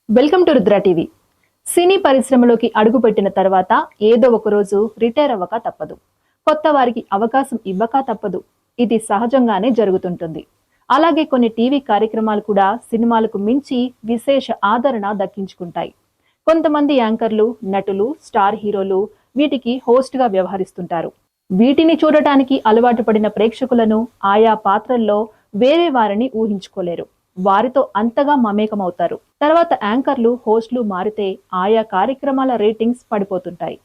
Welcome to Rudra TV. సినీ పరిశ్రమలోకి అడుగుపెట్టిన తర్వాత ఏదో ఒక రోజు రిటైర్ అవ్వక తప్పదు. కొత్త వారికి అవకాశం ఇవ్వక తప్పదు. ఇది సహజంగానే జరుగుతుంటుంది. అలాగే కొన్ని టీవీ కార్యక్రమాలు కూడా సినిమాలకు మించి విశేష ఆదరణ దక్కించుకుంటాయి. కొంతమంది యాంకర్లు, నటులు, స్టార్ హీరోలు వీటికి హోస్ట్ గా వ్యవహరిస్తుంటారు. వీటిని చూడటానికి అలవాటు పడిన ప్రేక్షకులను ఆయా పాత్రల్లో వేరే వారిని ఊహించుకోలేరు. వారితో అంతగా మమేకమవుతారు. తర్వాత యాంకర్లు, హోస్ట్లు మారితే ఆయా కార్యక్రమాల రేటింగ్స్ పడిపోతుంటాయి.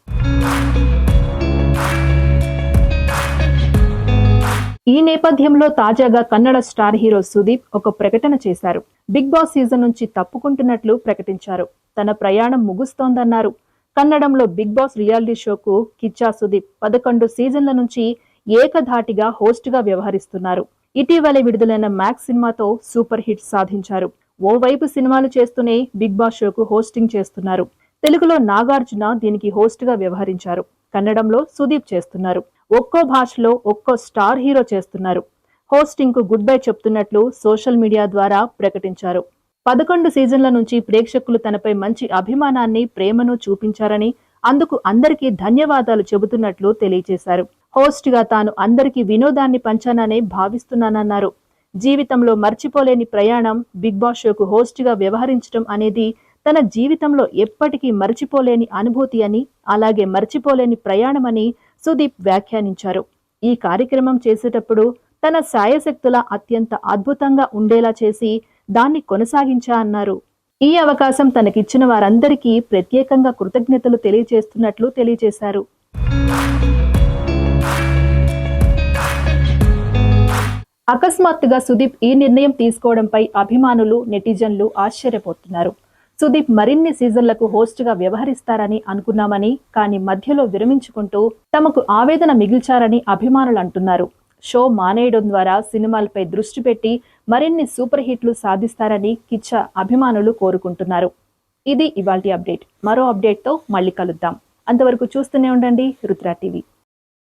ఈ నేపథ్యంలో తాజాగా కన్నడ స్టార్ హీరో సుదీప్ ఒక ప్రకటన చేశారు. బిగ్ బాస్ సీజన్ నుంచి తప్పుకుంటున్నట్లు ప్రకటించారు. తన ప్రయాణం ముగుస్తోందన్నారు. కన్నడంలో బిగ్ బాస్ రియాలిటీ షోకు కిచ్చా సుదీప్ 11 సీజన్ల నుంచి ఏకధాటిగా హోస్ట్ గా వ్యవహరిస్తున్నారు. ఇటీవలే విడుదలైన మ్యాక్స్ సినిమాతో సూపర్ హిట్ సాధించారు. ఓవైపు సినిమాలు చేస్తూనే బిగ్ బాస్ షోకు హోస్టింగ్ చేస్తున్నారు. తెలుగులో నాగార్జున దీనికి హోస్ట్ గా వ్యవహరించారు. కన్నడంలో సుదీప్ చేస్తున్నారు. ఒక్కో భాషలో ఒక్కో స్టార్ హీరో చేస్తున్నారు. హోస్టింగ్ కు గుడ్ బై చెప్తున్నట్లు సోషల్ మీడియా ద్వారా ప్రకటించారు. 11 సీజన్ల నుంచి ప్రేక్షకులు తనపై మంచి అభిమానాన్ని, ప్రేమను చూపించారని, అందుకు అందరికీ ధన్యవాదాలు చెబుతున్నట్లు తెలియజేశారు. హోస్ట్ గా తాను అందరికీ వినోదాన్ని పంచాననే భావిస్తున్నానన్నారు. జీవితంలో మర్చిపోలేని ప్రయాణం బిగ్ బాస్ షోకు హోస్ట్ గా వ్యవహరించడం అనేది తన జీవితంలో ఎప్పటికీ మర్చిపోలేని అనుభూతి అని, అలాగే మర్చిపోలేని ప్రయాణమని సుదీప్ వ్యాఖ్యానించారు. ఈ కార్యక్రమం చేసేటప్పుడు తన శాయశక్తుల అత్యంత అద్భుతంగా ఉండేలా చేసి దాన్ని కొనసాగించా అన్నారు. ఈ అవకాశం తనకిచ్చిన వారందరికీ ప్రత్యేకంగా కృతజ్ఞతలు తెలియజేస్తున్నట్లు తెలియజేశారు. అకస్మాత్తుగా సుదీప్ ఈ నిర్ణయం తీసుకోవడంపై అభిమానులు, నెటిజన్లు ఆశ్చర్యపోతున్నారు. సుదీప్ మరిన్ని సీజన్లకు హోస్ట్ గా వ్యవహరిస్తారని అనుకున్నామని, కానీ మధ్యలో విరమించుకుంటూ తమకు ఆవేదన మిగిల్చారని అభిమానులు అంటున్నారు. షో మానేయడం ద్వారా సినిమాలపై దృష్టి పెట్టి మరిన్ని సూపర్ హిట్లు సాధిస్తారని కిచ్చా అభిమానులు కోరుకుంటున్నారు. ఇది ఇవాల్టి అప్డేట్. మరో అప్డేట్ తో మళ్ళీ కలుద్దాం. అంతవరకు చూస్తూనే ఉండండి రుద్ర టీవీ.